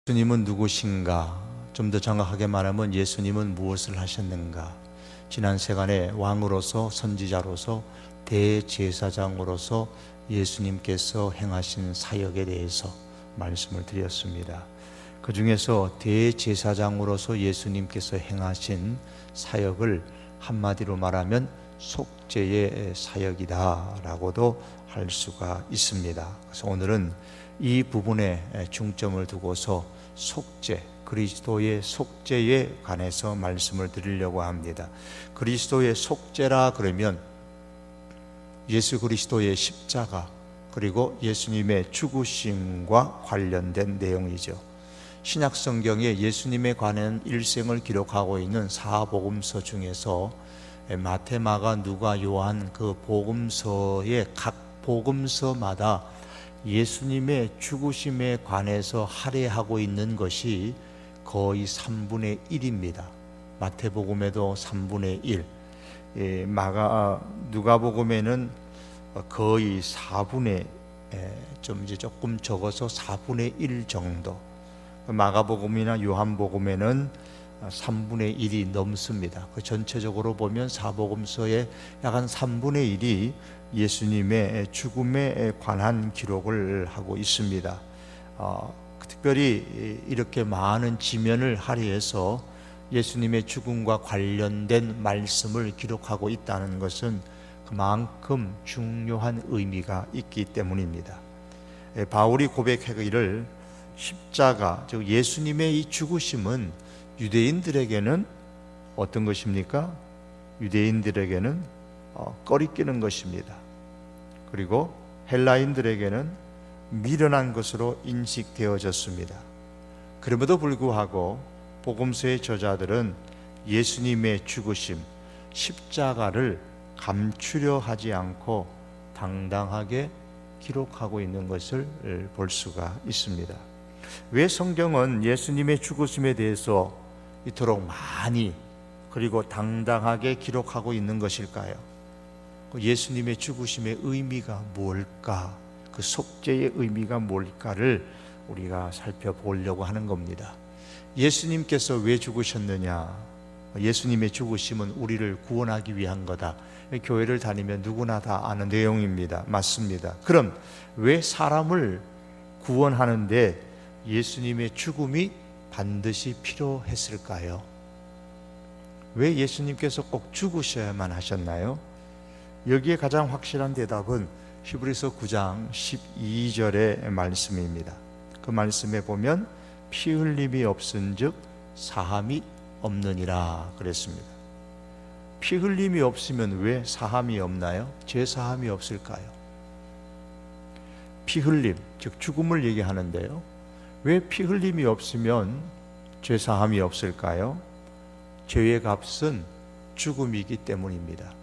예수님은 누구신가? 좀 더 정확하게 말하면 예수님은 무엇을 하셨는가? 지난 시간에 왕으로서, 선지자로서, 대제사장으로서 예수님께서 행하신 사역에 대해서 말씀을 드렸습니다. 그 중에서 대제사장으로서 예수님께서 행하신 사역을 한마디로 말하면 속죄의 사역이다라고도 할 수가 있습니다. 그래서 오늘은 이 부분에 중점을 두고서 속죄, 그리스도의 속죄에 관해서 말씀을 드리려고 합니다. 그리스도의 속죄라 그러면 예수 그리스도의 십자가, 그리고 예수님의 죽으심과 관련된 내용이죠. 신약 성경에 예수님에 관한 일생을 기록하고 있는 사복음서 중에서 마태, 마가, 누가, 요한 그 복음서의 각 복음서마다 예수님의 죽으심에 관해서 할애하고 있는 것이 거의 3분의 1입니다. 마태복음에도 3분의 1, 누가복음에는 거의 4분의 조금 적어서 4분의 1 정도, 마가복음이나 요한복음에는 3분의 1이 넘습니다. 그 전체적으로 보면 사복음서의 약 한 3분의 1이 예수님의 죽음에 관한 기록을 하고 있습니다. 특별히 이렇게 많은 지면을 할애해서 예수님의 죽음과 관련된 말씀을 기록하고 있다는 것은 그만큼 중요한 의미가 있기 때문입니다. 바울이 고백하기를 십자가, 즉 예수님의 이 죽으심은 유대인들에게는 어떤 것입니까? 유대인들에게는 꺼리끼는 것입니다. 그리고 헬라인들에게는 미련한 것으로 인식되어졌습니다. 그럼에도 불구하고 복음서의 저자들은 예수님의 죽으심, 십자가를 감추려 하지 않고 당당하게 기록하고 있는 것을 볼 수가 있습니다. 왜 성경은 예수님의 죽으심에 대해서 이토록 많이 그리고 당당하게 기록하고 있는 것일까요? 예수님의 죽으심의 의미가 뭘까? 그 속죄의 의미가 뭘까를 우리가 살펴보려고 하는 겁니다. 예수님께서 왜 죽으셨느냐? 예수님의 죽으심은 우리를 구원하기 위한 거다. 교회를 다니면 누구나 다 아는 내용입니다. 맞습니다. 그럼 왜 사람을 구원하는데 예수님의 죽음이 반드시 필요했을까요? 왜 예수님께서 꼭 죽으셔야만 하셨나요? 여기에 가장 확실한 대답은 히브리서 9장 12절의 말씀입니다. 그 말씀에 보면 피 흘림이 없은즉 사함이 없느니라 그랬습니다. 피 흘림이 없으면 왜 사함이 없나요? 죄 사함이 없을까요? 피 흘림, 즉 죽음을 얘기하는데요. 왜 피 흘림이 없으면 죄 사함이 없을까요? 죄의 값은 죽음이기 때문입니다.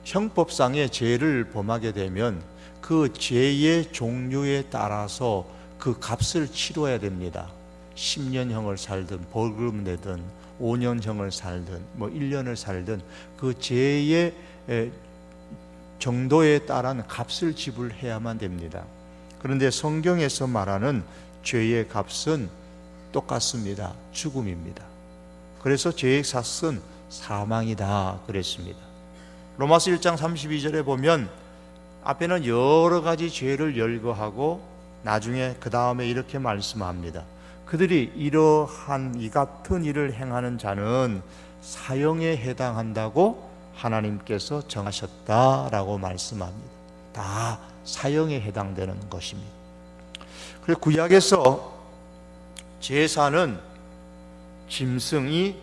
형법상의 죄를 범하게 되면 그 죄의 종류에 따라서 그 값을 치러야 됩니다. 10년형을 살든 벌금 내든 5년형을 살든 1년을 살든 그 죄의 정도에 따른 값을 지불해야만 됩니다. 그런데 성경에서 말하는 죄의 값은 똑같습니다. 죽음입니다. 그래서 죄의 삭은 사망이다 그랬습니다. 로마서 1장 32절에 보면 앞에는 여러 가지 죄를 열거하고 나중에 그 다음에 이렇게 말씀합니다. 그들이 이러한 이 같은 일을 행하는 자는 사형에 해당한다고 하나님께서 정하셨다라고 말씀합니다. 다 사형에 해당되는 것입니다. 그래서 구약에서 제사는 짐승이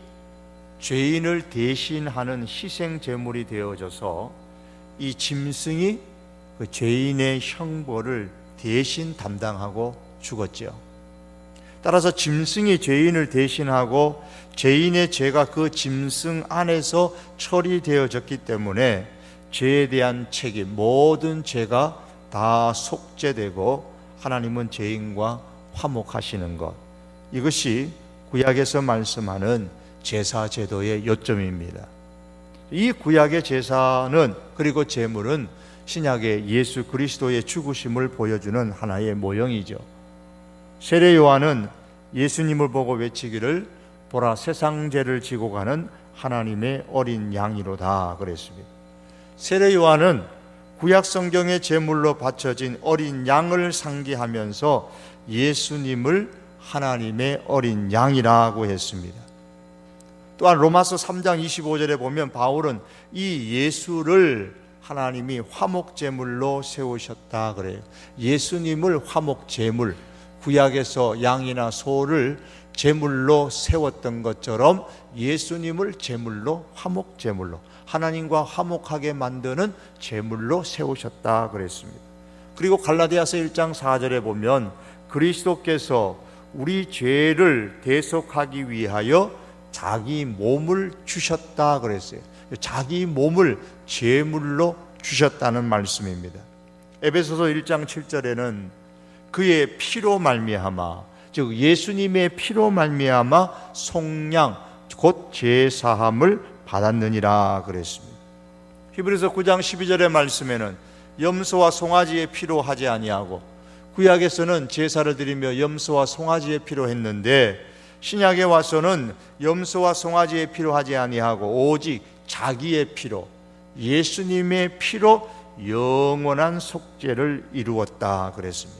죄인을 대신하는 희생 제물이 되어져서 이 짐승이 그 죄인의 형벌을 대신 담당하고 죽었죠. 따라서 짐승이 죄인을 대신하고 죄인의 죄가 그 짐승 안에서 처리되어졌기 때문에 죄에 대한 책임, 모든 죄가 다 속죄되고 하나님은 죄인과 화목하시는 것, 이것이 구약에서 말씀하는 제사 제도의 요점입니다. 이 구약의 제사는, 그리고 제물은 신약의 예수 그리스도의 죽으심을 보여주는 하나의 모형이죠. 세례 요한은 예수님을 보고 외치기를 보라 세상 죄를 지고 가는 하나님의 어린 양이로다 그랬습니다. 세례 요한은 구약 성경의 제물로 바쳐진 어린 양을 상기하면서 예수님을 하나님의 어린 양이라고 했습니다. 또한 로마서 3장 25절에 보면 바울은 이 예수를 하나님이 화목제물로 세우셨다 그래요. 예수님을 화목제물, 구약에서 양이나 소를 제물로 세웠던 것처럼 예수님을 제물로, 화목제물로, 하나님과 화목하게 만드는 제물로 세우셨다 그랬습니다. 그리고 갈라디아서 1장 4절에 보면 그리스도께서 우리 죄를 대속하기 위하여 자기 몸을 주셨다 그랬어요. 자기 몸을 제물로 주셨다는 말씀입니다. 에베소서 1장 7절에는 그의 피로 말미암아, 즉 예수님의 피로 말미암아 속량 곧 제사함을 받았느니라 그랬습니다. 히브리서 9장 12절의 말씀에는 염소와 송아지의 피로 하지 아니하고, 구약에서는 제사를 드리며 염소와 송아지의 피로 했는데 신약에 와서는 염소와 송아지의 피로 하지 아니하고 오직 자기의 피로, 예수님의 피로 영원한 속죄를 이루었다 그랬습니다.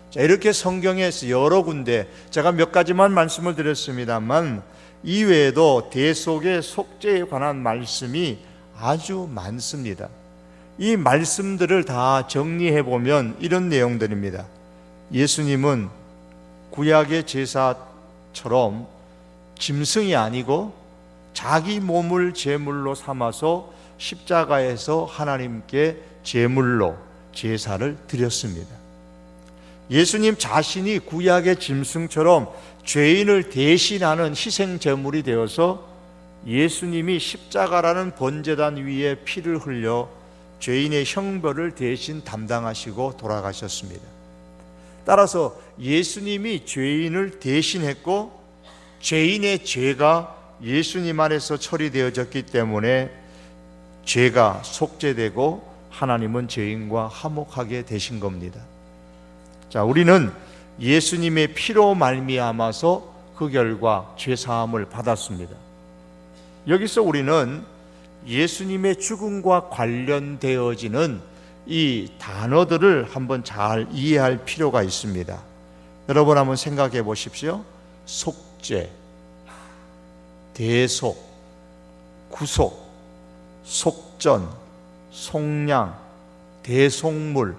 자, 이렇게 성경에서 여러 군데, 제가 몇 가지만 말씀을 드렸습니다만 이외에도 대속의 속죄에 관한 말씀이 아주 많습니다. 이 말씀들을 다 정리해 보면 이런 내용들입니다. 예수님은 구약의 제사처럼 짐승이 아니고 자기 몸을 제물로 삼아서 십자가에서 하나님께 제물로 제사를 드렸습니다. 예수님 자신이 구약의 짐승처럼 죄인을 대신하는 희생 제물이 되어서 예수님이 십자가라는 번제단 위에 피를 흘려 죄인의 형벌을 대신 담당하시고 돌아가셨습니다. 따라서 예수님이 죄인을 대신했고 죄인의 죄가 예수님 안에서 처리되어졌기 때문에 죄가 속죄되고 하나님은 죄인과 화목하게 되신 겁니다. 자, 우리는 예수님의 피로 말미암아서 그 결과 죄사함을 받았습니다. 여기서 우리는 예수님의 죽음과 관련되어지는 이 단어들을 한번 잘 이해할 필요가 있습니다. 여러분 한번 생각해 보십시오. 속죄, 대속, 구속, 속전, 속량, 대속물,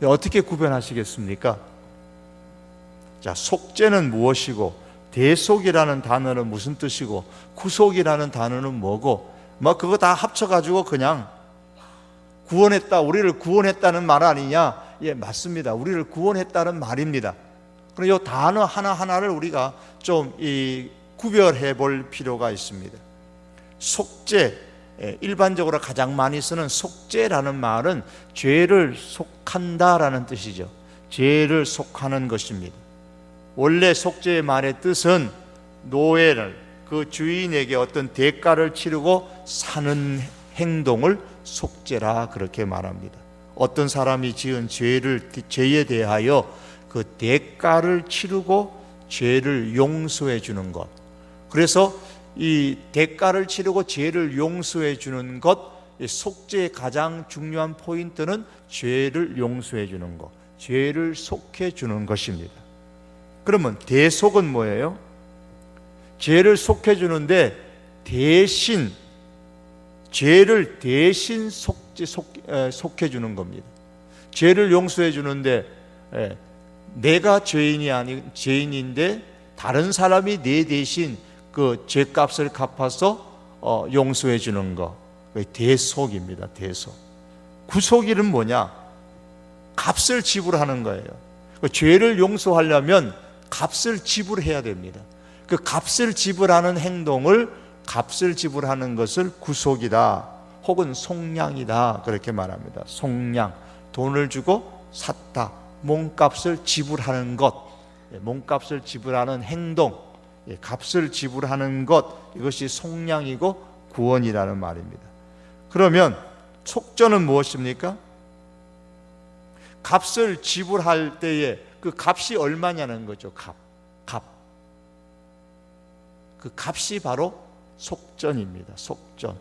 어떻게 구별하시겠습니까? 자, 속죄는 무엇이고 대속이라는 단어는 무슨 뜻이고 구속이라는 단어는 뭐고, 그거 다 합쳐가지고 그냥 구원했다, 우리를 구원했다는 말 아니냐? 예, 맞습니다. 우리를 구원했다는 말입니다. 그럼 이 단어 하나하나를 우리가 좀 구별해 볼 필요가 있습니다. 속죄, 일반적으로 가장 많이 쓰는 속죄라는 말은 죄를 속한다라는 뜻이죠. 죄를 속하는 것입니다. 원래 속죄의 말의 뜻은 노예를, 그 주인에게 어떤 대가를 치르고 사는 행동을 속죄라 그렇게 말합니다. 어떤 사람이 지은 죄에 대하여 그 대가를 치르고 죄를 용서해 주는 것. 그래서 이 대가를 치르고 죄를 용서해 주는 것, 속죄의 가장 중요한 포인트는 죄를 용서해 주는 것, 죄를 속해 주는 것입니다. 그러면 대속은 뭐예요? 죄를 속해 주는데 대신, 죄를 대신 속해 주는 겁니다. 죄를 용서해 주는데 내가 죄인인데 다른 사람이 내 대신 그 죄값을 갚아서 용서해 주는 거, 대속입니다. 대속. 구속일은 뭐냐? 값을 지불하는 거예요. 죄를 용서하려면 값을 지불해야 됩니다. 그 값을 지불하는 행동을, 값을 지불하는 것을 구속이다 혹은 속량이다 그렇게 말합니다. 속량, 돈을 주고 샀다, 몸값을 지불하는 것, 몸값을 지불하는 행동, 값을 지불하는 것, 이것이 속량이고 구원이라는 말입니다. 그러면 속전은 무엇입니까? 값을 지불할 때에 그 그 값이 얼마냐는 거죠. 값. 그 값이 바로 속전입니다. 속전.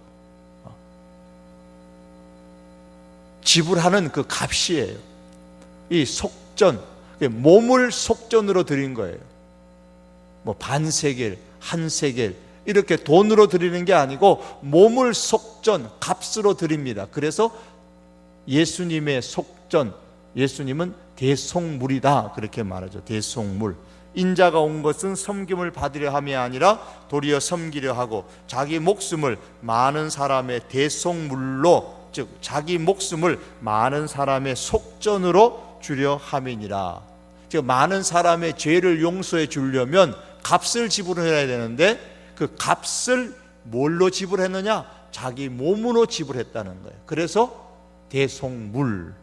지불하는 그 값이에요. 이 속전, 몸을 속전으로 드린 거예요. 뭐 반세겔, 한세겔 이렇게 돈으로 드리는 게 아니고 몸을 속전, 값으로 드립니다. 그래서 예수님의 속전, 예수님은 대속물이다 그렇게 말하죠. 대속물. 인자가 온 것은 섬김을 받으려 함이 아니라 도리어 섬기려 하고 자기 목숨을 많은 사람의 대속물로, 즉 자기 목숨을 많은 사람의 속전으로 주려 함이니라. 즉 많은 사람의 죄를 용서해 주려면 값을 지불해야 되는데 그 값을 뭘로 지불했느냐? 자기 몸으로 지불했다는 거예요. 그래서 대속물,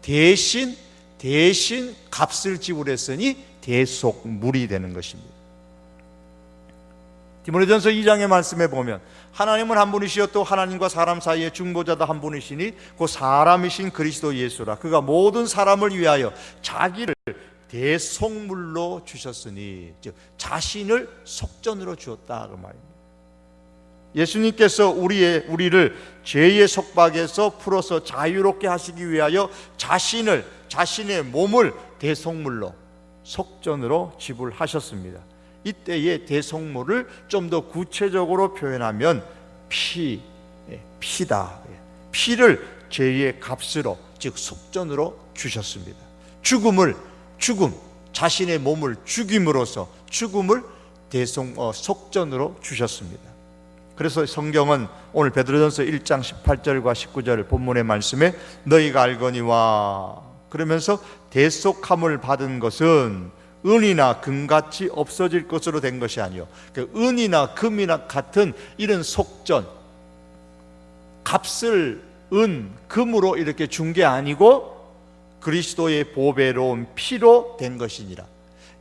대신 값을 지불했으니 대속물이 되는 것입니다. 디모데전서 2장의 말씀에 보면 하나님은 한 분이시요 또 하나님과 사람 사이의 중보자도 한 분이시니 그 사람이신 그리스도 예수라. 그가 모든 사람을 위하여 자기를 대속물로 주셨으니, 즉 자신을 속전으로 주었다 그 말입니다. 예수님께서 우리를 죄의 속박에서 풀어서 자유롭게 하시기 위하여 자신의 몸을 대속물로, 속전으로 지불하셨습니다. 이때의 대속물을 좀 더 구체적으로 표현하면 피다. 피를 죄의 값으로, 즉 속전으로 주셨습니다. 자신의 몸을 죽임으로써 죽음을 속전으로 주셨습니다. 그래서 성경은 오늘 베드로전서 1장 18절과 19절 본문의 말씀에 너희가 알거니와 그러면서 대속함을 받은 것은 은이나 금같이 없어질 것으로 된 것이 아니요, 은이나 금이나 같은 이런 속전, 값을 금으로 이렇게 준 게 아니고 그리스도의 보배로운 피로 된 것이니라.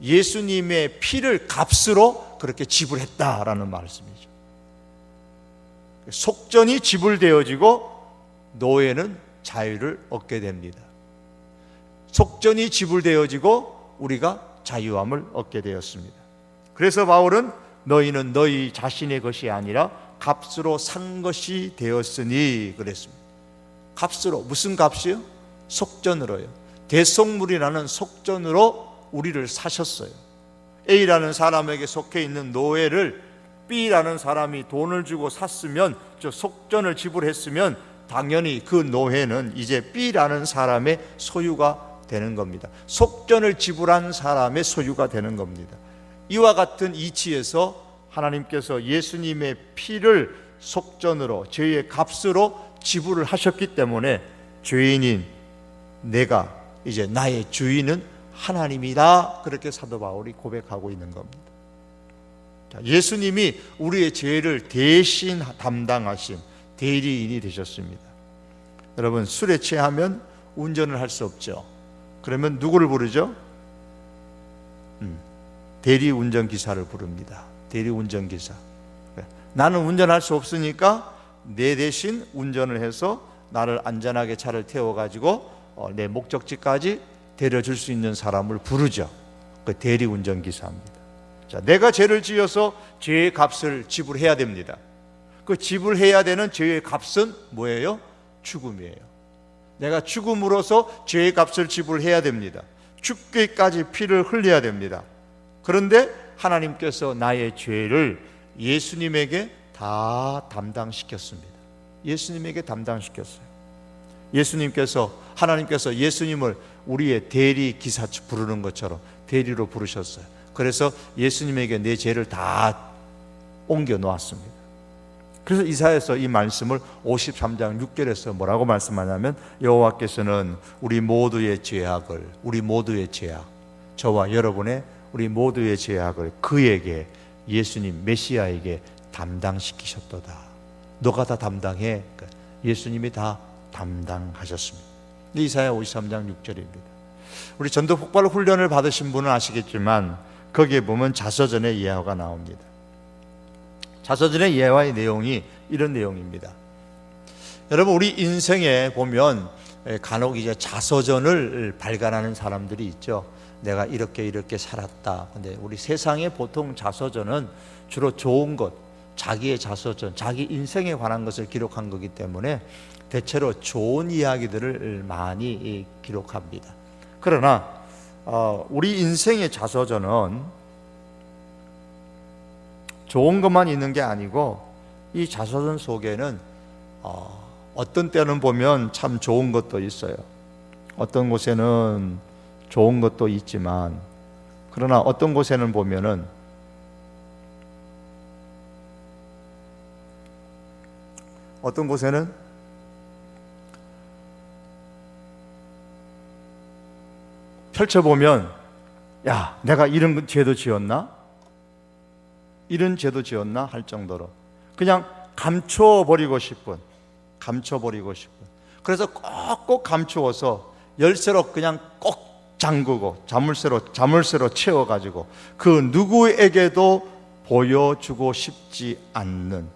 예수님의 피를 값으로 그렇게 지불했다라는 말씀이죠. 속전이 지불되어지고 노예는 자유를 얻게 됩니다. 속전이 지불되어지고 우리가 자유함을 얻게 되었습니다. 그래서 바울은 너희는 너희 자신의 것이 아니라 값으로 산 것이 되었으니 그랬습니다. 값으로, 무슨 값이요? 속전으로요. 대속물이라는 속전으로 우리를 사셨어요. A라는 사람에게 속해 있는 노예를 B라는 사람이 돈을 주고 샀으면, 저 속전을 지불했으면 당연히 그 노예는 이제 B라는 사람의 소유가 되는 겁니다. 속전을 지불한 사람의 소유가 되는 겁니다. 이와 같은 이치에서 하나님께서 예수님의 피를 속전으로, 죄의 값으로 지불을 하셨기 때문에 죄인인 내가, 이제 나의 주인은 하나님이다, 그렇게 사도 바울이 고백하고 있는 겁니다. 예수님이 우리의 죄를 대신 담당하신 대리인이 되셨습니다. 여러분, 술에 취하면 운전을 할 수 없죠. 그러면 누구를 부르죠? 대리운전기사를 부릅니다. 대리운전기사. 나는 운전할 수 없으니까 내 대신 운전을 해서 나를 안전하게 차를 태워가지고 내 목적지까지 데려줄 수 있는 사람을 부르죠. 그 대리운전기사입니다. 자, 내가 죄를 지어서 죄의 값을 지불해야 됩니다. 그 지불해야 되는 죄의 값은 뭐예요? 죽음이에요. 내가 죽음으로써 죄의 값을 지불해야 됩니다. 죽기까지 피를 흘려야 됩니다. 그런데 하나님께서 나의 죄를 예수님에게 다 담당시켰습니다. 예수님에게 담당시켰어요. 하나님께서 예수님을 우리의 대리 기사 부르는 것처럼 대리로 부르셨어요. 그래서 예수님에게 내 죄를 다 옮겨 놓았습니다. 그래서 이사야서 이 말씀을 53장 6절에서 뭐라고 말씀하냐면 여호와께서는 우리 모두의 죄악, 저와 여러분의 우리 모두의 죄악을 그에게, 예수님 메시아에게 담당시키셨도다. 너가 다 담당해. 예수님이 다 담당하셨습니다. 이사야 53장 6절입니다. 우리 전도 폭발 훈련을 받으신 분은 아시겠지만 거기에 보면 자서전의 예화가 나옵니다. 자서전의 예화의 내용이 이런 내용입니다. 여러분, 우리 인생에 보면 간혹 이제 자서전을 발간하는 사람들이 있죠. 내가 이렇게 살았다. 근데 우리 세상의 보통 자서전은 주로 좋은 것, 자기의 자서전, 자기 인생에 관한 것을 기록한 거기 때문에 대체로 좋은 이야기들을 많이 기록합니다. 그러나 우리 인생의 자서전은 좋은 것만 있는 게 아니고 이 자서전 속에는 어떤 때는 보면 참 좋은 것도 있어요. 어떤 곳에는 좋은 것도 있지만, 그러나 어떤 곳에는 보면은 어떤 곳에는 펼쳐보면, 야, 내가 이런 죄도 지었나? 이런 죄도 지었나? 할 정도로 그냥 감춰버리고 싶은. 그래서 꼭꼭 감추어서 열쇠로 그냥 꼭 잠그고 자물쇠로 채워가지고 그 누구에게도 보여주고 싶지 않는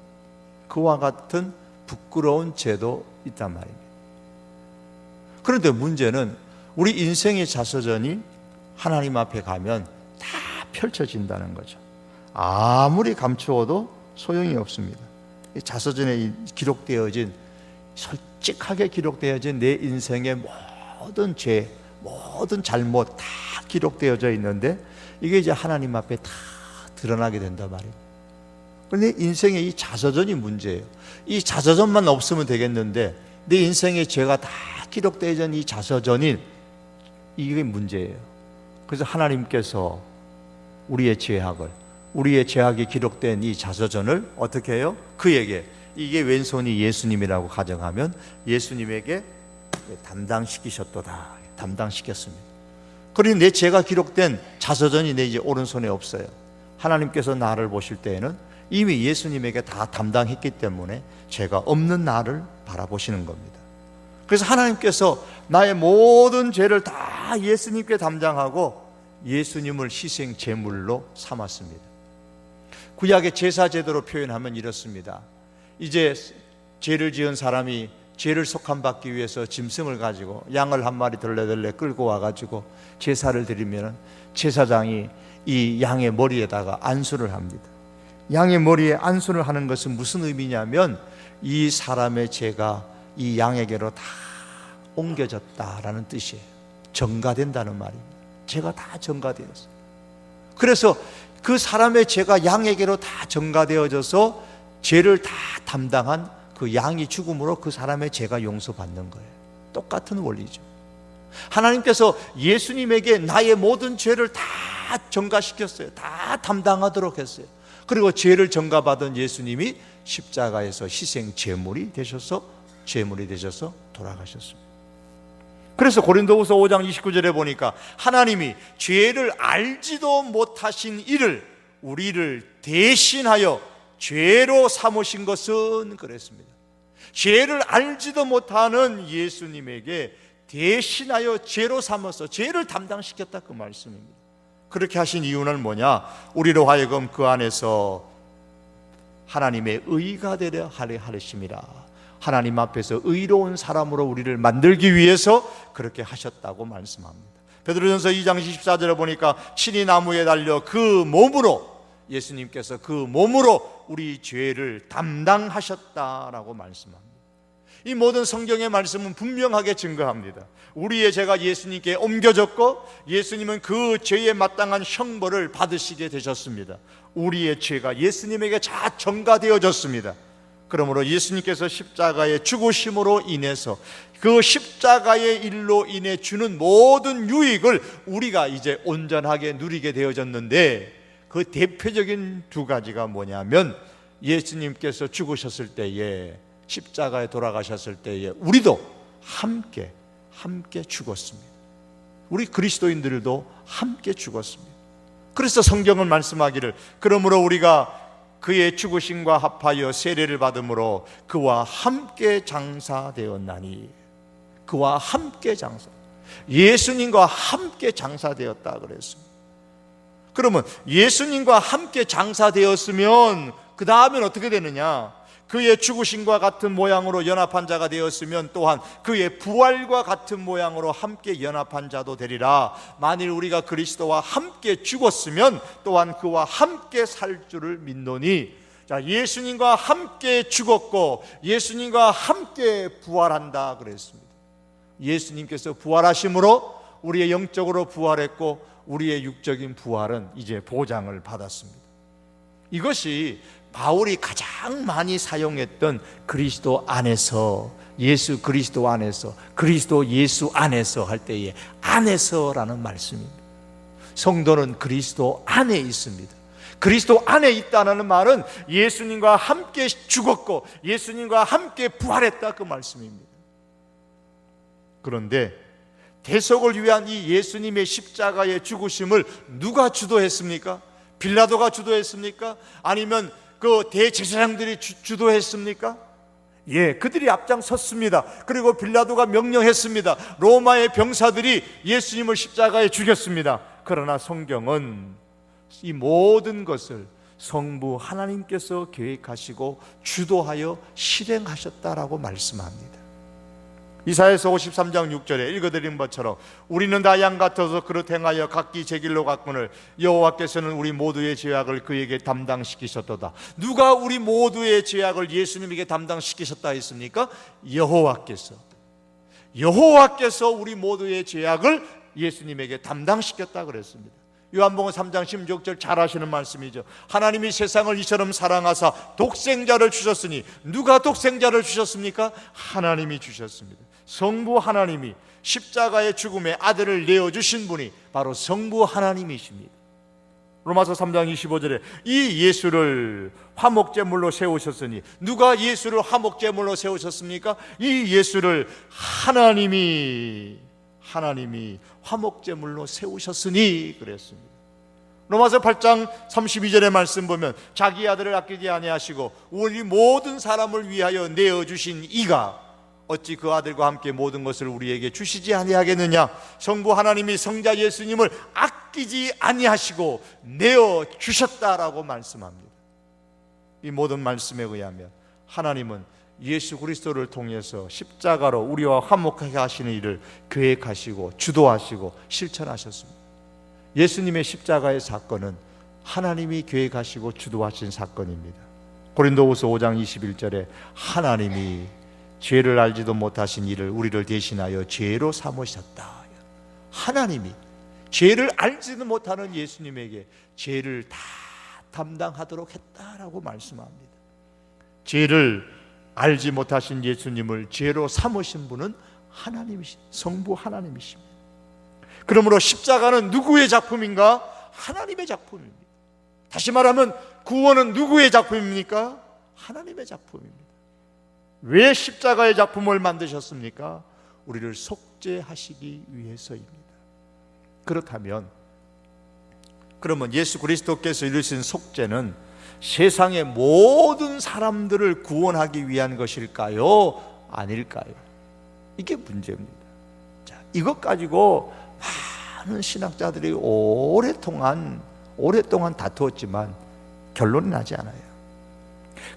그와 같은 부끄러운 죄도 있단 말입니다. 그런데 문제는 우리 인생의 자서전이 하나님 앞에 가면 다 펼쳐진다는 거죠. 아무리 감추어도 소용이 없습니다. 자서전에 기록되어진, 솔직하게 기록되어진 내 인생의 모든 죄, 모든 잘못 다 기록되어져 있는데 이게 이제 하나님 앞에 다 드러나게 된단 말이에요. 그런데 인생의 이 자서전이 문제예요. 이 자서전만 없으면 되겠는데 내 인생의 죄가 다 기록되어져 있는 이 자서전이, 이게 문제예요. 그래서 하나님께서 우리의 죄악이 기록된 이 자서전을 어떻게 해요? 그에게, 이게 왼손이 예수님이라고 가정하면 예수님에게 담당시켰습니다. 그러니 내 죄가 기록된 자서전이 내 이제 오른손에 없어요. 하나님께서 나를 보실 때에는 이미 예수님에게 다 담당했기 때문에 죄가 없는 나를 바라보시는 겁니다. 그래서 하나님께서 나의 모든 죄를 다 예수님께 담당하고 예수님을 희생 제물로 삼았습니다. 구약의 제사 제도로 표현하면 이렇습니다. 이제 죄를 지은 사람이 죄를 속함받기 위해서 짐승을 가지고 양을 한 마리 들레들레 끌고 와가지고 제사를 드리면 제사장이 이 양의 머리에다가 안수를 합니다. 양의 머리에 안수를 하는 것은 무슨 의미냐면 이 사람의 죄가 이 양에게로 다 옮겨졌다라는 뜻이에요. 전가된다는 말입니다. 죄가 다 전가되었어요. 그래서 그 사람의 죄가 양에게로 다 전가되어져서 죄를 다 담당한 그 양이 죽음으로 그 사람의 죄가 용서받는 거예요. 똑같은 원리죠. 하나님께서 예수님에게 나의 모든 죄를 다 전가시켰어요. 다 담당하도록 했어요. 그리고 죄를 전가받은 예수님이 십자가에서 희생 제물이 되셔서 돌아가셨습니다. 그래서 고린도후서 5장 29절에 보니까 하나님이 죄를 알지도 못하신 이를 우리를 대신하여 죄로 삼으신 것은 그랬습니다. 죄를 알지도 못하는 예수님에게 대신하여 죄로 삼아서 죄를 담당시켰다, 그 말씀입니다. 그렇게 하신 이유는 뭐냐? 우리로 하여금 그 안에서 하나님의 의가 되려 하심이라. 하나님 앞에서 의로운 사람으로 우리를 만들기 위해서 그렇게 하셨다고 말씀합니다. 베드로전서 2장 14절에 보니까 친히 나무에 달려 그 몸으로, 예수님께서 그 몸으로 우리 죄를 담당하셨다라고 말씀합니다. 이 모든 성경의 말씀은 분명하게 증거합니다. 우리의 죄가 예수님께 옮겨졌고 예수님은 그 죄에 마땅한 형벌을 받으시게 되셨습니다. 우리의 죄가 예수님에게 다 전가되어졌습니다. 그러므로 예수님께서 십자가의 죽으심으로 인해서 그 십자가의 일로 인해 주는 모든 유익을 우리가 이제 온전하게 누리게 되어졌는데, 그 대표적인 두 가지가 뭐냐면 예수님께서 죽으셨을 때에, 십자가에 돌아가셨을 때에 우리도 함께 죽었습니다. 우리 그리스도인들도 함께 죽었습니다. 그래서 성경은 말씀하기를, 그러므로 우리가 그의 죽으심과 합하여 세례를 받음으로 그와 함께 장사되었나니, 그와 함께 예수님과 함께 장사되었다 그랬습니다. 그러면 예수님과 함께 장사되었으면 그 다음엔 어떻게 되느냐? 그의 죽으심과 같은 모양으로 연합한 자가 되었으면 또한 그의 부활과 같은 모양으로 함께 연합한 자도 되리라. 만일 우리가 그리스도와 함께 죽었으면 또한 그와 함께 살 줄을 믿노니. 자, 예수님과 함께 죽었고 예수님과 함께 부활한다 그랬습니다. 예수님께서 부활하심으로 우리의 영적으로 부활했고 우리의 육적인 부활은 이제 보장을 받았습니다. 이것이 바울이 가장 많이 사용했던 그리스도 안에서, 예수 그리스도 안에서, 그리스도 예수 안에서 할 때의 안에서라는 말씀입니다. 성도는 그리스도 안에 있습니다. 그리스도 안에 있다는 말은 예수님과 함께 죽었고 예수님과 함께 부활했다 그 말씀입니다. 그런데 대속을 위한 이 예수님의 십자가의 죽으심을 누가 주도했습니까? 빌라도가 주도했습니까? 아니면 그 대제사장들이 주도했습니까? 예, 그들이 앞장섰습니다. 그리고 빌라도가 명령했습니다. 로마의 병사들이 예수님을 십자가에 죽였습니다. 그러나 성경은 이 모든 것을 성부 하나님께서 계획하시고 주도하여 실행하셨다라고 말씀합니다. 이사야서 53장 6절에 읽어드린 것처럼 우리는 다 양 같아서 그릇 행하여 각기 제 길로 갔거늘 여호와께서는 우리 모두의 죄악을 그에게 담당시키셨도다. 누가 우리 모두의 죄악을 예수님에게 담당시키셨다 했습니까? 여호와께서 우리 모두의 죄악을 예수님에게 담당시켰다 그랬습니다. 요한복음 3장 16절 잘 아시는 말씀이죠. 하나님이 세상을 이처럼 사랑하사 독생자를 주셨으니 누가 독생자를 주셨습니까? 하나님이 주셨습니다. 성부 하나님이 십자가의 죽음에 아들을 내어주신 분이 바로 성부 하나님이십니다. 로마서 3장 25절에 이 예수를 화목제물로 세우셨으니 누가 예수를 화목제물로 세우셨습니까? 이 예수를 하나님이 화목제물로 세우셨으니 그랬습니다. 로마서 8장 32절의 말씀 보면 자기 아들을 아끼지 아니하시고 우리 모든 사람을 위하여 내어주신 이가 어찌 그 아들과 함께 모든 것을 우리에게 주시지 아니하겠느냐. 성부 하나님이 성자 예수님을 아끼지 아니하시고 내어주셨다라고 말씀합니다. 이 모든 말씀에 의하면 하나님은 예수 그리스도를 통해서 십자가로 우리와 화목하게 하시는 일을 계획하시고 주도하시고 실천하셨습니다. 예수님의 십자가의 사건은 하나님이 계획하시고 주도하신 사건입니다. 고린도후서 5장 21절에 하나님이 죄를 알지도 못하신 이를 우리를 대신하여 죄로 삼으셨다. 하나님이 죄를 알지도 못하는 예수님에게 죄를 다 담당하도록 했다라고 말씀합니다. 죄를 알지 못하신 예수님을 죄로 삼으신 분은 하나님이십니다. 성부 하나님이십니다. 그러므로 십자가는 누구의 작품인가? 하나님의 작품입니다. 다시 말하면 구원은 누구의 작품입니까? 하나님의 작품입니다. 왜 십자가의 작품을 만드셨습니까? 우리를 속죄하시기 위해서입니다. 그렇다면 그러면 예수 그리스도께서 이루신 속죄는 세상의 모든 사람들을 구원하기 위한 것일까요? 아닐까요? 이게 문제입니다. 자, 이것 가지고 많은 신학자들이 오랫동안 다투었지만 결론이 나지 않아요.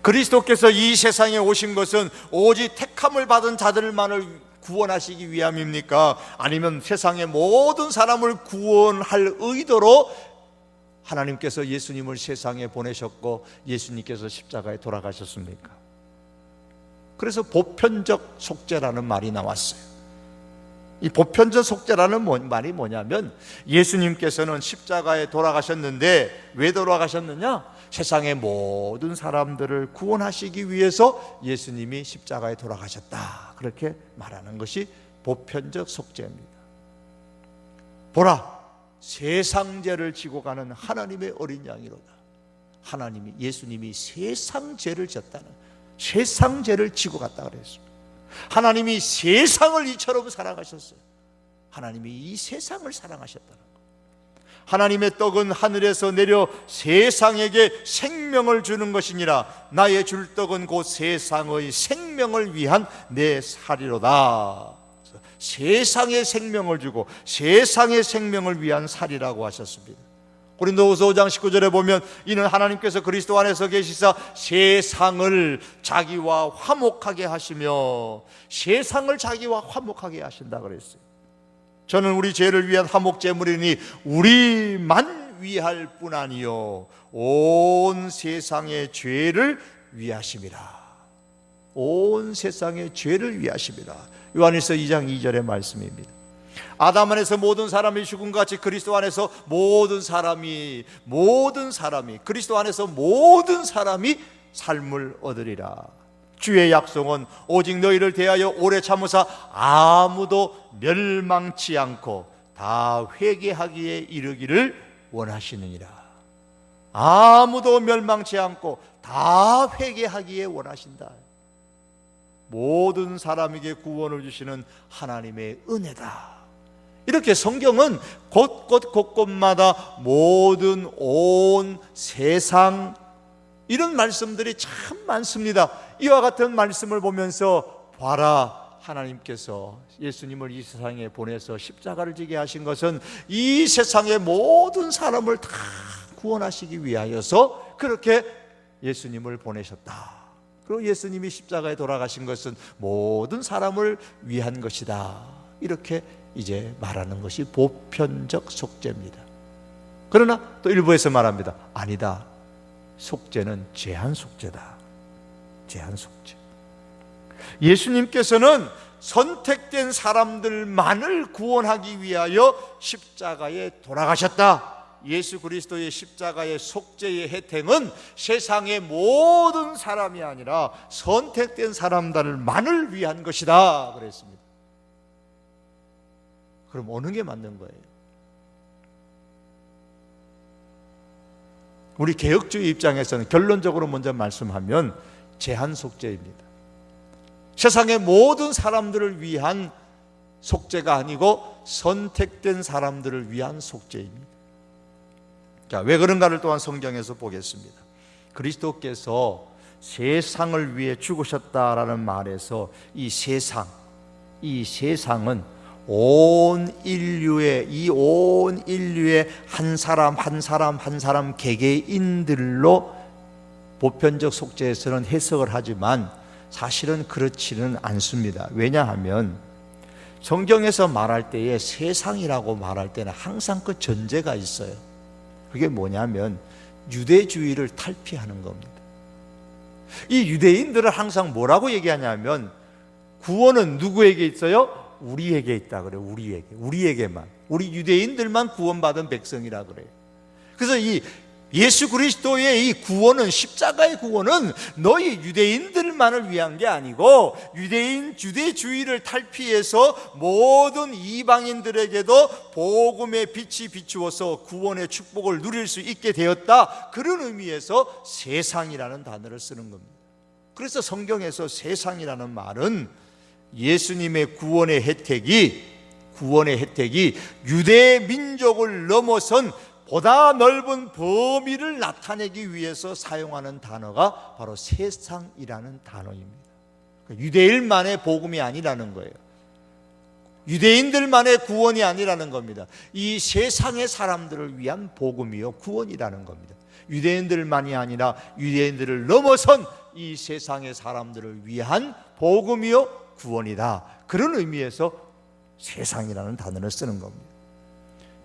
그리스도께서 이 세상에 오신 것은 오직 택함을 받은 자들만을 구원하시기 위함입니까? 아니면 세상의 모든 사람을 구원할 의도로 하나님께서 예수님을 세상에 보내셨고 예수님께서 십자가에 돌아가셨습니까? 그래서 보편적 속죄라는 말이 나왔어요. 이 보편적 속죄라는 말이 뭐냐면 예수님께서는 십자가에 돌아가셨는데 왜 돌아가셨느냐? 세상의 모든 사람들을 구원하시기 위해서 예수님이 십자가에 돌아가셨다. 그렇게 말하는 것이 보편적 속죄입니다. 보라, 세상 죄를 지고 가는 하나님의 어린 양이로다. 예수님이 세상 죄를 졌다는, 세상 죄를 지고 갔다 그랬습니다. 하나님이 세상을 이처럼 사랑하셨어요. 하나님이 이 세상을 사랑하셨다는 것. 하나님의 떡은 하늘에서 내려 세상에게 생명을 주는 것이니라. 나의 줄 떡은 곧 세상의 생명을 위한 내 살이로다. 세상의 생명을 주고 세상의 생명을 위한 살이라고 하셨습니다. 고린도후서 5장 19절에 보면 이는 하나님께서 그리스도 안에서 계시사 세상을 자기와 화목하게 하시며, 세상을 자기와 화목하게 하신다 그랬어요. 저는 우리 죄를 위한 화목 제물이니 우리만 위할 뿐 아니요 온 세상의 죄를 위하심이라. 온 세상의 죄를 위하심이라. 요한일서 2장 2절의 말씀입니다. 아담 안에서 모든 사람이 죽은 것 같이 그리스도 안에서 모든 사람이 그리스도 안에서 모든 사람이 삶을 얻으리라. 주의 약속은 오직 너희를 대하여 오래 참으사 아무도 멸망치 않고 다 회개하기에 이르기를 원하시느니라. 아무도 멸망치 않고 다 회개하기에 원하신다. 모든 사람에게 구원을 주시는 하나님의 은혜다. 이렇게 성경은 곳곳마다 모든 온 세상, 이런 말씀들이 참 많습니다. 이와 같은 말씀을 보면서 봐라, 하나님께서 예수님을 이 세상에 보내서 십자가를 지게 하신 것은 이 세상의 모든 사람을 다 구원하시기 위하여서 그렇게 예수님을 보내셨다. 그리고 예수님이 십자가에 돌아가신 것은 모든 사람을 위한 것이다. 이렇게 이제 말하는 것이 보편적 속죄입니다. 그러나 또 일부에서 말합니다. 아니다, 속죄는 제한 속죄다. 제한 속죄. 예수님께서는 선택된 사람들만을 구원하기 위하여 십자가에 돌아가셨다. 예수 그리스도의 십자가의 속죄의 혜택은 세상의 모든 사람이 아니라 선택된 사람들만을 위한 것이다 그랬습니다. 그럼 어느 게 맞는 거예요? 우리 개혁주의 입장에서는 결론적으로 먼저 말씀하면 제한 속죄입니다. 세상의 모든 사람들을 위한 속죄가 아니고 선택된 사람들을 위한 속죄입니다. 자, 왜 그런가를 또한 성경에서 보겠습니다. 그리스도께서 세상을 위해 죽으셨다라는 말에서 이 세상은 온 인류의 한 사람 개개인들로 보편적 속죄에서는 해석을 하지만 사실은 그렇지는 않습니다. 왜냐하면 성경에서 말할 때에 세상이라고 말할 때는 항상 그 전제가 있어요. 그게 뭐냐면 유대주의를 탈피하는 겁니다. 이 유대인들은 항상 뭐라고 얘기하냐면 구원은 누구에게 있어요? 우리에게 있다 그래요. 우리에게만, 우리 유대인들만 구원받은 백성이라 그래요. 그래서 이 예수 그리스도의 이 구원은, 십자가의 구원은 너희 유대인들만을 위한 게 아니고 유대주의를 탈피해서 모든 이방인들에게도 복음의 빛이 비추어서 구원의 축복을 누릴 수 있게 되었다. 그런 의미에서 세상이라는 단어를 쓰는 겁니다. 그래서 성경에서 세상이라는 말은 예수님의 구원의 혜택이 유대 민족을 넘어선 보다 넓은 범위를 나타내기 위해서 사용하는 단어가 바로 세상이라는 단어입니다. 유대인만의 복음이 아니라는 거예요. 유대인들만의 구원이 아니라는 겁니다. 이 세상의 사람들을 위한 복음이요 구원이라는 겁니다. 유대인들만이 아니라 유대인들을 넘어선 이 세상의 사람들을 위한 복음이요 구원이다. 그런 의미에서 세상이라는 단어를 쓰는 겁니다.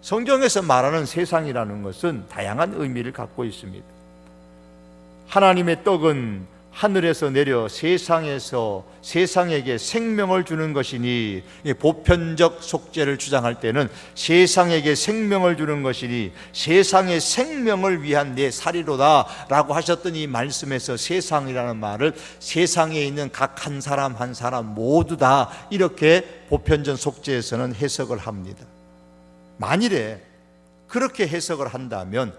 성경에서 말하는 세상이라는 것은 다양한 의미를 갖고 있습니다. 하나님의 떡은 하늘에서 내려 세상에게 생명을 주는 것이니, 보편적 속죄를 주장할 때는 세상에게 생명을 주는 것이니 세상의 생명을 위한 내 살이로다 라고 하셨던 이 말씀에서 세상이라는 말을 세상에 있는 각 한 사람 한 사람 모두 다 이렇게 보편적 속죄에서는 해석을 합니다. 만일에 그렇게 해석을 한다면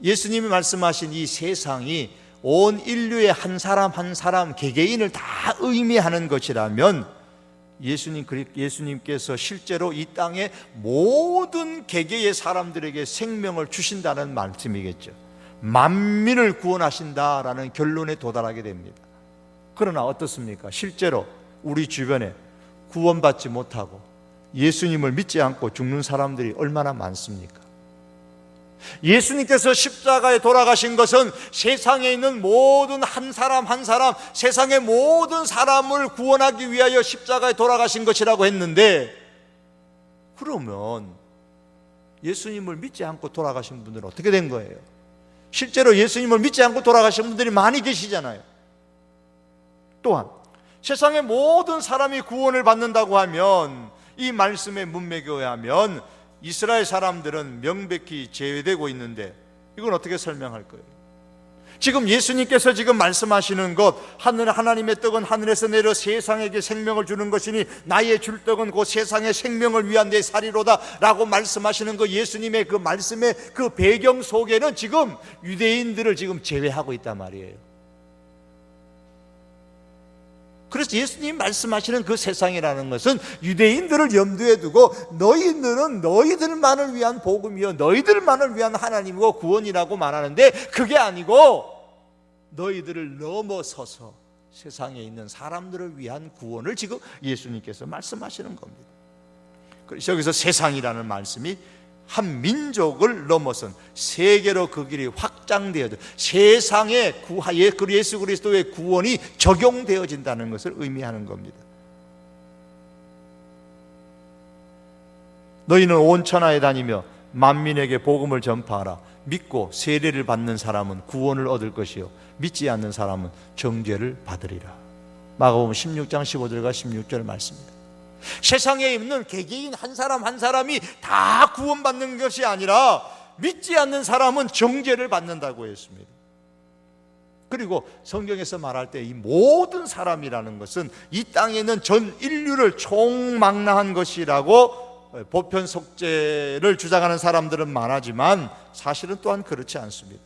예수님이 말씀하신 이 세상이 온 인류의 한 사람 한 사람 개개인을 다 의미하는 것이라면 예수님께서 실제로 이 땅의 모든 개개의 사람들에게 생명을 주신다는 말씀이겠죠. 만민을 구원하신다라는 결론에 도달하게 됩니다. 그러나 어떻습니까? 실제로 우리 주변에 구원받지 못하고 예수님을 믿지 않고 죽는 사람들이 얼마나 많습니까? 예수님께서 십자가에 돌아가신 것은 세상에 있는 모든 한 사람 한 사람, 세상의 모든 사람을 구원하기 위하여 십자가에 돌아가신 것이라고 했는데, 그러면 예수님을 믿지 않고 돌아가신 분들은 어떻게 된 거예요? 실제로 예수님을 믿지 않고 돌아가신 분들이 많이 계시잖아요. 또한 세상의 모든 사람이 구원을 받는다고 하면, 이 말씀의 문맥에 의하면 이스라엘 사람들은 명백히 제외되고 있는데, 이건 어떻게 설명할 거예요? 지금 예수님께서 지금 말씀하시는 것, 하나님의 떡은 하늘에서 내려 세상에게 생명을 주는 것이니 나의 줄 떡은 곧 세상의 생명을 위한 내 살이로다 라고 말씀하시는 그 예수님의 그 말씀의 그 배경 속에는 지금 유대인들을 지금 제외하고 있단 말이에요. 그래서 예수님 말씀하시는 그 세상이라는 것은 유대인들을 염두에 두고 너희들은 너희들만을 위한 복음이요, 너희들만을 위한 하나님이고 구원이라고 말하는데, 그게 아니고 너희들을 넘어서서 세상에 있는 사람들을 위한 구원을 지금 예수님께서 말씀하시는 겁니다. 그래서 여기서 세상이라는 말씀이 한 민족을 넘어선 세계로 그 길이 확장되어져 세상에 예수 그리스도의 구원이 적용되어진다는 것을 의미하는 겁니다. 너희는 온 천하에 다니며 만민에게 복음을 전파하라. 믿고 세례를 받는 사람은 구원을 얻을 것이요 믿지 않는 사람은 정죄를 받으리라. 마가복음 16장 15절과 16절 말씀입니다. 세상에 있는 개개인 한 사람 한 사람이 다 구원받는 것이 아니라 믿지 않는 사람은 정죄를 받는다고 했습니다. 그리고 성경에서 말할 때 이 모든 사람이라는 것은 이 땅에 있는 전 인류를 총망라한 것이라고 보편 속죄를 주장하는 사람들은 많아지만, 사실은 또한 그렇지 않습니다.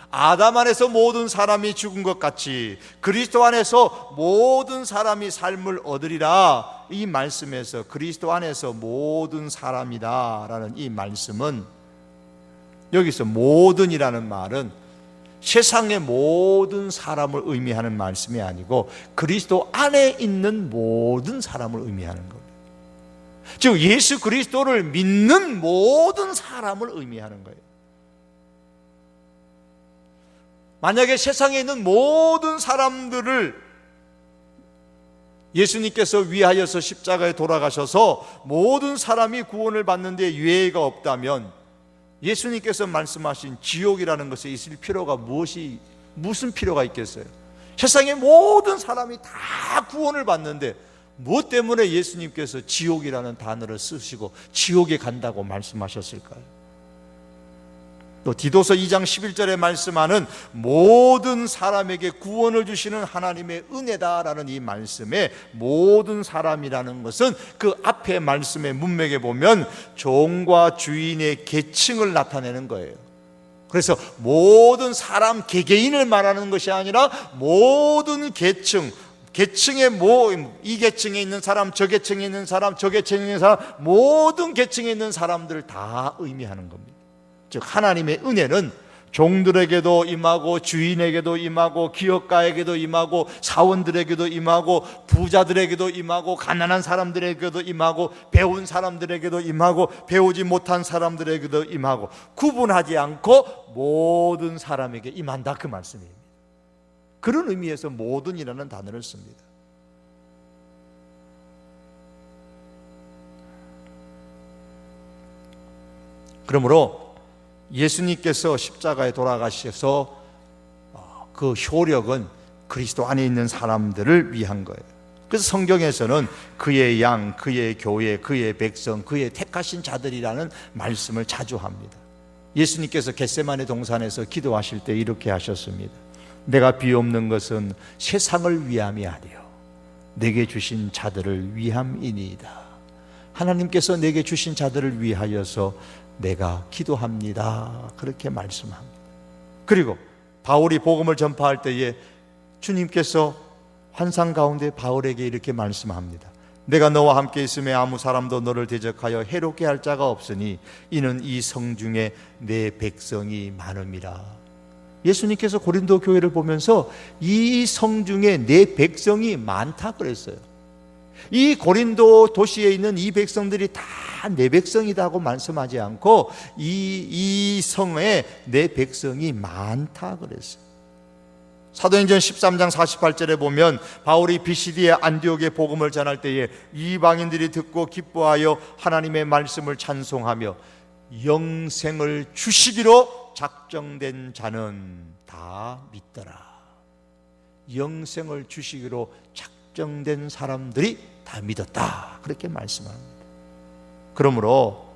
아담 안에서 모든 사람이 죽은 것 같이 그리스도 안에서 모든 사람이 삶을 얻으리라. 이 말씀에서 그리스도 안에서 모든 사람이다라는 이 말씀은, 여기서 모든이라는 말은 세상의 모든 사람을 의미하는 말씀이 아니고 그리스도 안에 있는 모든 사람을 의미하는 겁니다. 즉 예수 그리스도를 믿는 모든 사람을 의미하는 거예요. 만약에 세상에 있는 모든 사람들을 예수님께서 위하여서 십자가에 돌아가셔서 모든 사람이 구원을 받는 데 유예가 없다면, 예수님께서 말씀하신 지옥이라는 것에 있을 필요가 무슨 필요가 있겠어요? 세상의 모든 사람이 다 구원을 받는데 무엇 때문에 예수님께서 지옥이라는 단어를 쓰시고 지옥에 간다고 말씀하셨을까요? 또 디도서 2장 11절에 말씀하는 모든 사람에게 구원을 주시는 하나님의 은혜다라는 이 말씀에 모든 사람이라는 것은 그 앞에 말씀의 문맥에 보면 종과 주인의 계층을 나타내는 거예요. 그래서 모든 사람 개개인을 말하는 것이 아니라 모든 계층, 계층의 이 계층에 있는 사람, 저 계층에 있는 사람, 저 계층에 있는 사람, 모든 계층에 있는 사람들을 다 의미하는 겁니다. 즉 하나님의 은혜는 종들에게도 임하고 주인에게도 임하고 기업가에게도 임하고 사원들에게도 임하고 부자들에게도 임하고 가난한 사람들에게도 임하고 배운 사람들에게도 임하고 배우지 못한 사람들에게도 임하고 구분하지 않고 모든 사람에게 임한다, 그 말씀입니다. 그런 의미에서 모든이라는 단어를 씁니다. 그러므로 예수님께서 십자가에 돌아가셔서 그 효력은 그리스도 안에 있는 사람들을 위한 거예요. 그래서 성경에서는 그의 양, 그의 교회, 그의 백성, 그의 택하신 자들이라는 말씀을 자주 합니다. 예수님께서 겟세마네 동산에서 기도하실 때 이렇게 하셨습니다. 내가 비옵는 것은 세상을 위함이 아니요 내게 주신 자들을 위함이니이다. 하나님께서 내게 주신 자들을 위하여서 내가 기도합니다. 그렇게 말씀합니다. 그리고 바울이 복음을 전파할 때에 주님께서 환상 가운데 바울에게 이렇게 말씀합니다. 내가 너와 함께 있음에 아무 사람도 너를 대적하여 해롭게 할 자가 없으니 이는 이 성중에 내 백성이 많음이라. 예수님께서 고린도 교회를 보면서 이 성중에 내 백성이 많다 그랬어요. 이 고린도 도시에 있는 이 백성들이 다 내 백성이라고 말씀하지 않고 이 성에 내 백성이 많다 그랬어요. 사도행전 13장 48절에 보면 바울이 비시디에 안디옥에 복음을 전할 때에 이방인들이 듣고 기뻐하여 하나님의 말씀을 찬송하며 영생을 주시기로 작정된 자는 다 믿더라. 영생을 주시기로 작정된 사람들이 다 믿었다, 그렇게 말씀합니다. 그러므로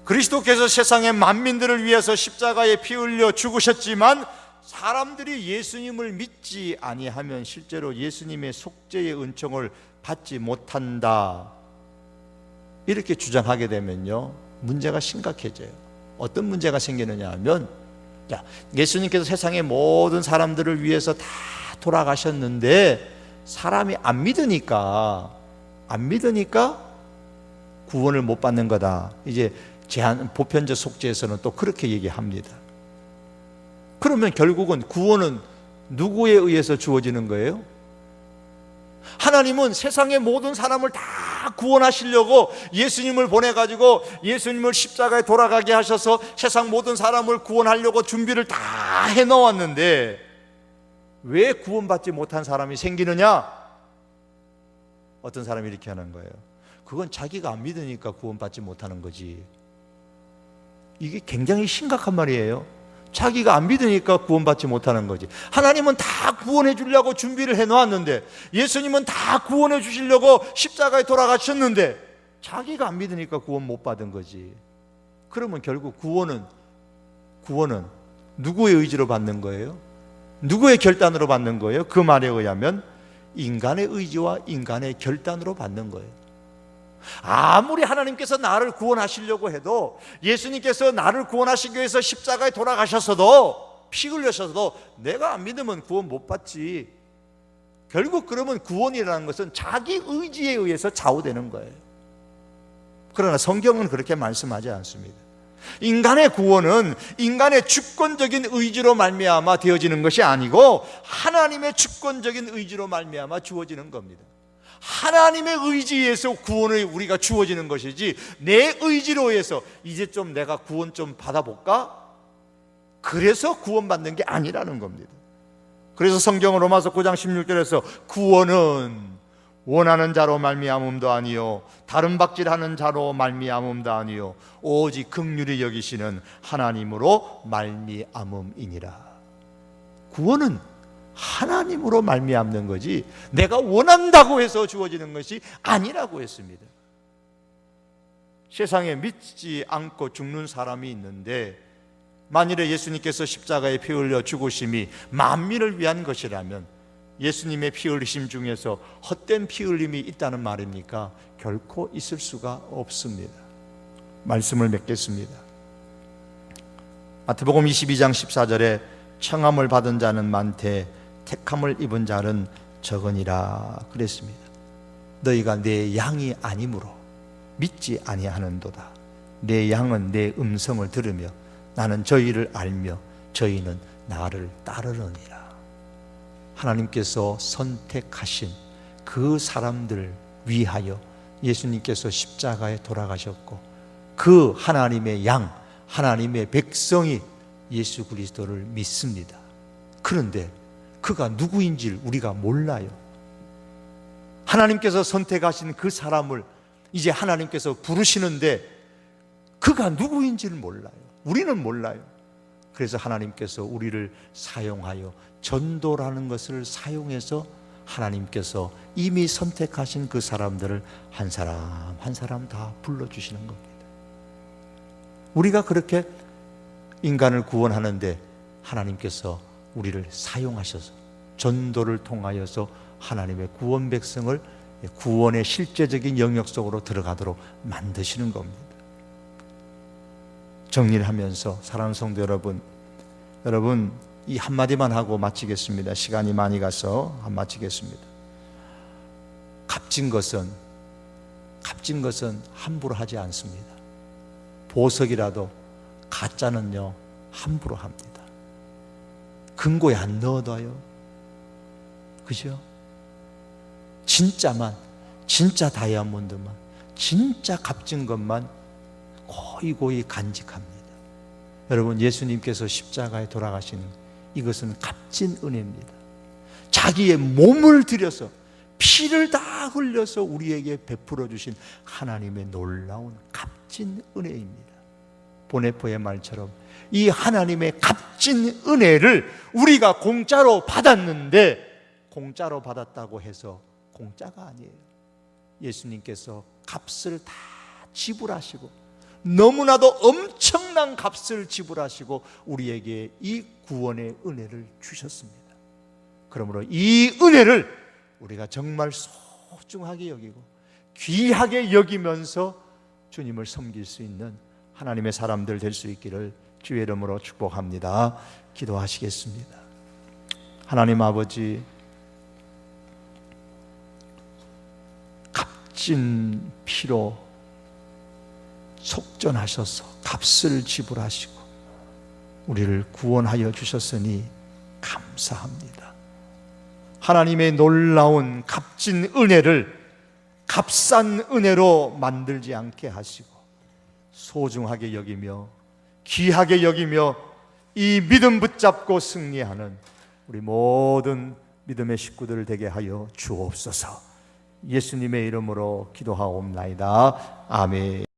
그리스도께서 세상의 만민들을 위해서 십자가에 피 흘려 죽으셨지만 사람들이 예수님을 믿지 아니하면 실제로 예수님의 속죄의 은총을 받지 못한다, 이렇게 주장하게 되면요, 문제가 심각해져요. 어떤 문제가 생기느냐 하면, 예수님께서 세상의 모든 사람들을 위해서 다 돌아가셨는데 사람이 안 믿으니까 구원을 못 받는 거다. 이제 보편적 속죄에서는 또 그렇게 얘기합니다. 그러면 결국은 구원은 누구에 의해서 주어지는 거예요? 하나님은 세상의 모든 사람을 다 구원하시려고 예수님을 보내가지고 예수님을 십자가에 돌아가게 하셔서 세상 모든 사람을 구원하려고 준비를 다 해놓았는데 왜 구원받지 못한 사람이 생기느냐? 어떤 사람이 이렇게 하는 거예요. 그건 자기가 안 믿으니까 구원받지 못하는 거지. 이게 굉장히 심각한 말이에요. 자기가 안 믿으니까 구원받지 못하는 거지. 하나님은 다 구원해 주려고 준비를 해놓았는데, 예수님은 다 구원해 주시려고 십자가에 돌아가셨는데 자기가 안 믿으니까 구원 못 받은 거지. 그러면 결국 구원은 누구의 의지로 받는 거예요? 누구의 결단으로 받는 거예요? 그 말에 의하면 인간의 의지와 인간의 결단으로 받는 거예요. 아무리 하나님께서 나를 구원하시려고 해도, 예수님께서 나를 구원하시기 위해서 십자가에 돌아가셨어도, 피 흘려셔도 내가 안 믿으면 구원 못 받지. 결국 그러면 구원이라는 것은 자기 의지에 의해서 좌우되는 거예요. 그러나 성경은 그렇게 말씀하지 않습니다. 인간의 구원은 인간의 주권적인 의지로 말미암아 되어지는 것이 아니고 하나님의 주권적인 의지로 말미암아 주어지는 겁니다. 하나님의 의지에서 구원이 우리가 주어지는 것이지, 내 의지로 해서 이제 좀 내가 구원 좀 받아볼까? 그래서 구원받는 게 아니라는 겁니다. 그래서 성경은 로마서 9장 16절에서 구원은 원하는 자로 말미암음도 아니요 다른 박질하는 자로 말미암음도 아니요 오직 긍휼히 여기시는 하나님으로 말미암음이니라. 구원은 하나님으로 말미암는 거지 내가 원한다고 해서 주어지는 것이 아니라고 했습니다. 세상에 믿지 않고 죽는 사람이 있는데, 만일에 예수님께서 십자가에 피 흘려 죽으심이 만민을 위한 것이라면 예수님의 피 흘리심 중에서 헛된 피 흘림이 있다는 말입니까? 결코 있을 수가 없습니다. 말씀을 맺겠습니다. 마태복음 22장 14절에 청함을 받은 자는 많되 택함을 입은 자는 적으니라 그랬습니다. 너희가 내 양이 아니므로 믿지 아니하는도다. 내 양은 내 음성을 들으며 나는 저희를 알며 저희는 나를 따르느니라. 하나님께서 선택하신 그 사람들을 위하여 예수님께서 십자가에 돌아가셨고, 그 하나님의 양, 하나님의 백성이 예수 그리스도를 믿습니다. 그런데 그가 누구인지를 우리가 몰라요. 하나님께서 선택하신 그 사람을 이제 하나님께서 부르시는데 그가 누구인지를 몰라요. 우리는 몰라요. 그래서 하나님께서 우리를 사용하여 전도라는 것을 사용해서 하나님께서 이미 선택하신 그 사람들을 한 사람 한 사람 다 불러주시는 겁니다. 우리가 그렇게 인간을 구원하는데 하나님께서 우리를 사용하셔서 전도를 통하여서 하나님의 구원 백성을 구원의 실제적인 영역 속으로 들어가도록 만드시는 겁니다. 정리를 하면서 사랑하는 성도 여러분 이 한마디만 하고 마치겠습니다. 시간이 많이 가서 마치겠습니다. 값진 것은 함부로 하지 않습니다. 보석이라도 가짜는요 함부로 합니다. 금고에 안 넣어둬요. 그죠? 진짜만, 진짜 다이아몬드만, 진짜 값진 것만 고이고이 간직합니다. 여러분, 예수님께서 십자가에 돌아가신 이것은 값진 은혜입니다. 자기의 몸을 들여서 피를 다 흘려서 우리에게 베풀어 주신 하나님의 놀라운 값진 은혜입니다. 보네포의 말처럼 이 하나님의 값진 은혜를 우리가 공짜로 받았는데, 공짜로 받았다고 해서 공짜가 아니에요. 예수님께서 값을 다 지불하시고, 너무나도 엄청난 값을 지불하시고 우리에게 이 구원의 은혜를 주셨습니다. 그러므로 이 은혜를 우리가 정말 소중하게 여기고 귀하게 여기면서 주님을 섬길 수 있는 하나님의 사람들 될 수 있기를 주의 이름으로 축복합니다. 기도하시겠습니다. 하나님 아버지, 값진 피로 속전하셔서 값을 지불하시고 우리를 구원하여 주셨으니 감사합니다. 하나님의 놀라운 값진 은혜를 값싼 은혜로 만들지 않게 하시고 소중하게 여기며 귀하게 여기며 이 믿음 붙잡고 승리하는 우리 모든 믿음의 식구들 되게 하여 주옵소서. 예수님의 이름으로 기도하옵나이다. 아멘.